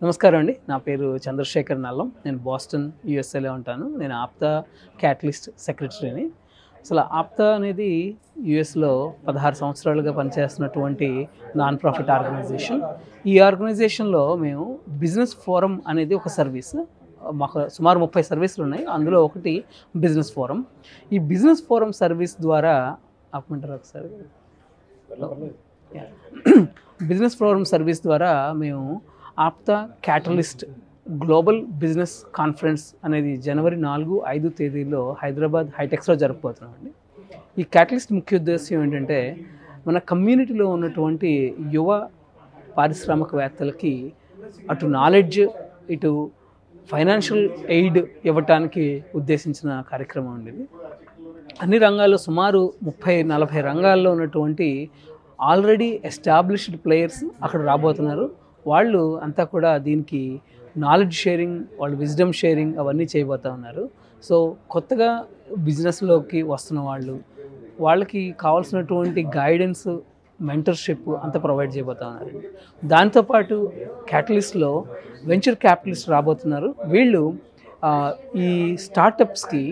నమస్కారం అండి. నా పేరు చంద్రశేఖర్ నల్లం. నేను బాస్టన్ యూఎస్ఏలో ఉంటాను. నేను ఆప్తా క్యాటలిస్ట్ సెక్రటరీని. అసలు ఆప్తా అనేది యూఎస్లో 16 సంవత్సరాలుగా పనిచేస్తున్నటువంటి నాన్ ప్రాఫిట్ ఆర్గనైజేషన్. ఈ ఆర్గనైజేషన్లో మేము బిజినెస్ ఫోరం అనేది ఒక సర్వీస్. మాకు సుమారు 30 సర్వీసులు ఉన్నాయి. అందులో ఒకటి బిజినెస్ ఫోరం. ఈ బిజినెస్ ఫోరం సర్వీస్ ద్వారా ఆపమంటారు ఒకసారి. బిజినెస్ ఫోరం సర్వీస్ ద్వారా మేము APTA catalyst global business conference అనేది జనవరి 4-5 తేదీల్లో హైదరాబాద్ హైటెక్స్లో జరగబోతున్నామండి. ఈ క్యాటలిస్ట్ ముఖ్య ఉద్దేశం ఏంటంటే మన కమ్యూనిటీలో ఉన్నటువంటి యువ పారిశ్రామికవేత్తలకి అటు నాలెడ్జ్ ఇటు ఫైనాన్షియల్ ఎయిడ్ ఇవ్వటానికి ఉద్దేశించిన కార్యక్రమం అండి ఇది. అన్ని రంగాల్లో సుమారు 30-40 రంగాల్లో ఉన్నటువంటి ఆల్రెడీ ఎస్టాబ్లిష్డ్ ప్లేయర్స్ అక్కడ రాబోతున్నారు. వాళ్ళు అంతా కూడా దీనికి నాలెడ్జ్ షేరింగ్, వాళ్ళు విజ్డమ్ షేరింగ్ అవన్నీ చేయబోతూ ఉన్నారు. సో కొత్తగా బిజినెస్లోకి వస్తున్న వాళ్ళకి కావాల్సినటువంటి గైడెన్స్, మెంటర్షిప్ అంతా ప్రొవైడ్ చేయబోతూ ఉన్నారు. దాంతోపాటు క్యాటలిస్ట్లో వెంచర్ క్యాపిటలిస్ట్ రాబోతున్నారు. వీళ్ళు ఈ స్టార్టప్స్కి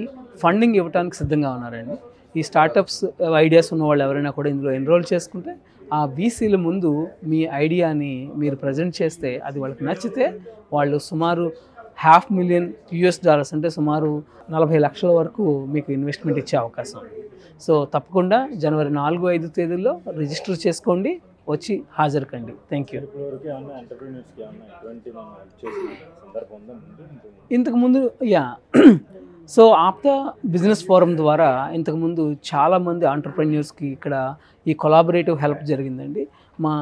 ఫండింగ్ ఇవ్వడానికి సిద్ధంగా ఉన్నారండి. ఈ స్టార్టప్స్ ఐడియాస్ ఉన్న వాళ్ళు ఎవరైనా కూడా ఇందులో ఎన్రోల్ చేసుకుంటే ఆ వీసీల ముందు మీ ఐడియాని మీరు ప్రజెంట్ చేస్తే అది వాళ్ళకి నచ్చితే వాళ్ళు సుమారు $500,000 అంటే సుమారు 40 లక్షల వరకు మీకు ఇన్వెస్ట్మెంట్ ఇచ్చే అవకాశం. సో తప్పకుండా జనవరి 4-5 తేదీల్లో రిజిస్టర్ చేసుకోండి, వచ్చి హాజరు కండి. Thank you. ఇంతకుముందు సో ఆప్తా బిజినెస్ ఫోరం ద్వారా ఇంతకుముందు చాలామంది ఆంటర్ప్రెన్యూర్స్కి ఇక్కడ ఈ కొలాబరేటివ్ హెల్ప్ జరిగిందండి. మా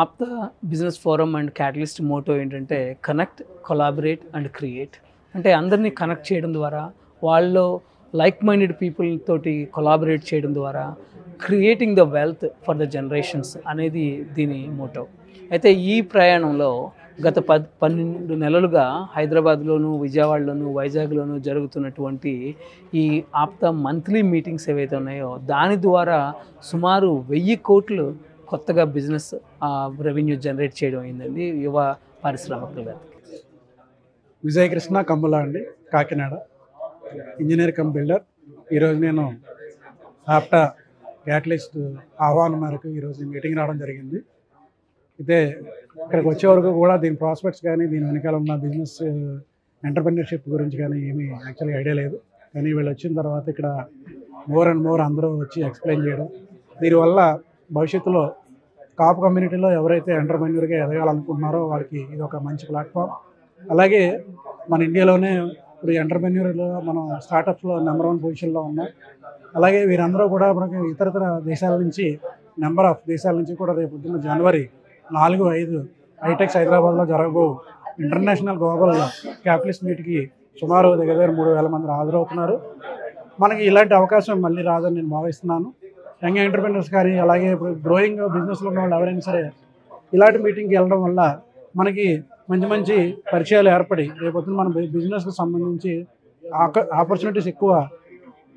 APTA business forum and catalyst motto ఏంటంటే కనెక్ట్, కొలాబరేట్ అండ్ క్రియేట్. అంటే అందరినీ కనెక్ట్ చేయడం ద్వారా, వాళ్ళలో లైక్ మైండెడ్ పీపుల్ తోటి కొలాబరేట్ చేయడం ద్వారా creating the wealth for the generations అనేది దీని మోటో. అయితే ఈ ప్రయాణంలో గత 12 నెలలుగా హైదరాబాద్లోను, విజయవాడలోను, వైజాగ్లోను జరుగుతున్నటువంటి ఈ ఆప్తా మంత్లీ మీటింగ్స్ ఏవైతే ఉన్నాయో దాని ద్వారా సుమారు 1000 కోట్లు కొత్తగా బిజినెస్ రెవెన్యూ జనరేట్ చేయడం అయిందండి యువ పారిశ్రామికవేత్త. విజయకృష్ణ కమ్ముల అండి, కాకినాడ, ఇంజనీర్ కమ్ బిల్డర్. ఈరోజు నేను ఆప్టా క్యాటలిస్ట్ ఆహ్వానం మేరకు ఈరోజు మీటింగ్ రావడం జరిగింది. అయితే ఇక్కడికి వచ్చే వరకు కూడా దీని ప్రాస్పెక్ట్స్ కానీ దీని వెనకాల ఉన్న బిజినెస్ ఎంటర్ప్రెన్యూర్షిప్ గురించి కానీ ఏమీ యాక్చువల్గా ఐడియా లేదు. కానీ వీళ్ళు వచ్చిన తర్వాత ఇక్కడ మోర్ అండ్ మోర్ అందరూ వచ్చి ఎక్స్ప్లెయిన్ చేయడం, దీనివల్ల భవిష్యత్తులో కాపు కమ్యూనిటీలో ఎవరైతే ఎంటర్ప్రెన్యూర్గా ఎదగాలనుకుంటున్నారో వాళ్ళకి ఇది ఒక మంచి ప్లాట్ఫామ్. అలాగే మన ఇండియాలోనే ఇప్పుడు ఎంటర్ప్రెన్యూర్లో మనం స్టార్టప్స్లో నెంబర్ 1 పొజిషన్లో ఉన్నాం. అలాగే వీరందరూ కూడా మనకి ఇతర దేశాల నుంచి, నెంబర్ ఆఫ్ దేశాల నుంచి కూడా రేపు జనవరి 4-5 హైటెక్స్ హైదరాబాద్లో జరగబో ఇంటర్నేషనల్ గ్లోబల్ క్యాపిటలిస్ట్ మీట్కి సుమారు దగ్గర 3,000 మంది హాజరవుతున్నారు. మనకి ఇలాంటి అవకాశం మళ్ళీ రాదని నేను భావిస్తున్నాను. యంగ్ ఎంటర్ప్రెన్యూర్స్ కానీ అలాగే ఇప్పుడు గ్రోయింగ్ బిజినెస్లో ఉన్న వాళ్ళు ఎవరైనా సరే ఇలాంటి మీటింగ్కి వెళ్ళడం వల్ల మనకి మంచి పరిచయాలు ఏర్పడి రేపొద్దున మన బిజినెస్కి సంబంధించి ఆపర్చునిటీస్ ఎక్కువ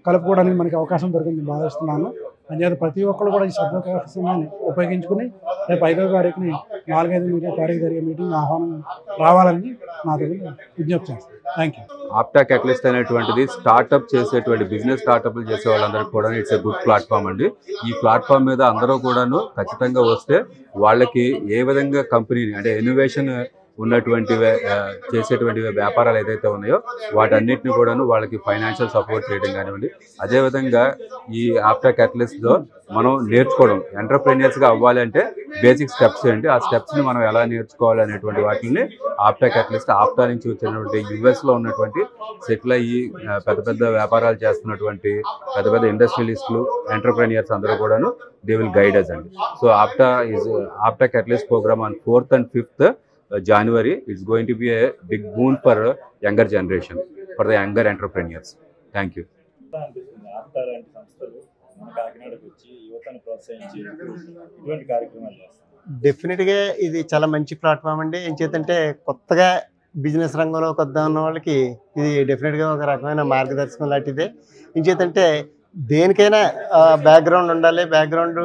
కలుపుకోవడానికి మనకి అవకాశం దొరికింది భావిస్తున్నాను. అంచేత ప్రతి ఒక్కరు కూడా ఈ సదవకాశాన్ని ఉపయోగించుకుని రేపు 5వ తారీఖుని 4-5 తారీఖు జరిగే మీటింగ్ ఆహ్వానం రావాలని నా దగ్గర విజ్ఞప్తి చేస్తాను. Thank you. ఆప్టా క్యాటలిస్ట్ అనేటువంటిది స్టార్ట్అప్ చేసేటువంటి బిజినెస్ స్టార్ట్అప్లు చేసే వాళ్ళందరికీ కూడా ఇట్స్ ఎ గుడ్ ప్లాట్ఫామ్ అండి. ఈ ప్లాట్ఫామ్ మీద అందరూ కూడాను ఖచ్చితంగా వస్తే వాళ్ళకి ఏ విధంగా కంపెనీని అంటే ఇన్నోవేషన్ ఉన్నటువంటి చేసేటువంటి వ్యాపారాలు ఏదైతే ఉన్నాయో వాటన్నిటిని కూడాను వాళ్ళకి ఫైనాన్షియల్ సపోర్ట్ చేయడం కానివ్వండి. అదేవిధంగా ఈ ఆప్టా క్యాటలిస్ట్లో మనం నేర్చుకోవడం, ఎంటర్ప్రెన్యూర్స్గా అవ్వాలి అంటే బేసిక్ స్టెప్స్ ఏంటి, ఆ స్టెప్స్ని మనం ఎలా నేర్చుకోవాలి అనేటువంటి వాటిని ఆప్టా క్యాటలిస్ట్ ఆప్టా నుంచి వచ్చినటువంటి యుఎస్లో ఉన్నటువంటి సెటిల్ అయ్యి పెద్ద వ్యాపారాలు చేస్తున్నటువంటి పెద్ద ఇండస్ట్రియలిస్టులు, ఎంటర్ప్రెన్యూర్స్ అందరూ కూడాను దే విల్ గైడ్ అస్ అండి. So APTA catalyst program on 4th and 5th January. It's going to be a big boon for younger generation, for the younger entrepreneurs. Thank you. డెఫినెట్గా ఇది చాలా మంచి ప్లాట్ఫామ్ అండి. ఏం చేద్దంటే కొత్తగా బిజినెస్ రంగంలోకి వద్దాం ఉన్న వాళ్ళకి ఇది డెఫినెట్గా ఒక రకమైన మార్గదర్శకం లాంటిదే. ఏం చేద్దంటే దేనికైనా బ్యాక్గ్రౌండ్ ఉండాలి. బ్యాక్గ్రౌండ్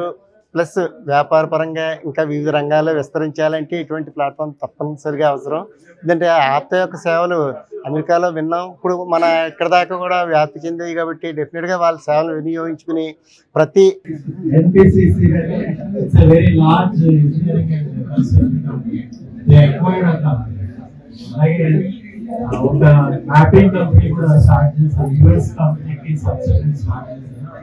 ప్లస్ వ్యాపార పరంగా ఇంకా వివిధ రంగాల్లో విస్తరించాలంటే ఇటువంటి ప్లాట్ఫామ్ తప్పనిసరిగా అవసరం. ఎందుకంటే ఆప్త యొక్క సేవలు అమెరికాలో విన్నాం, ఇప్పుడు మన ఇక్కడ దాకా కూడా వ్యాప్తి చెందాయి కాబట్టి డెఫినెట్గా వాళ్ళ సేవలు వినియోగించుకుని ప్రతి NPCC it's a very large engineering and consulting company. They acquired a company. ఒక మ్యాపింగ్ కంపెనీ కూడా స్టార్ట్ చేస్తారు. US కంపెనీకి సబ్సిడీ స్టార్ట్ చేస్తారు.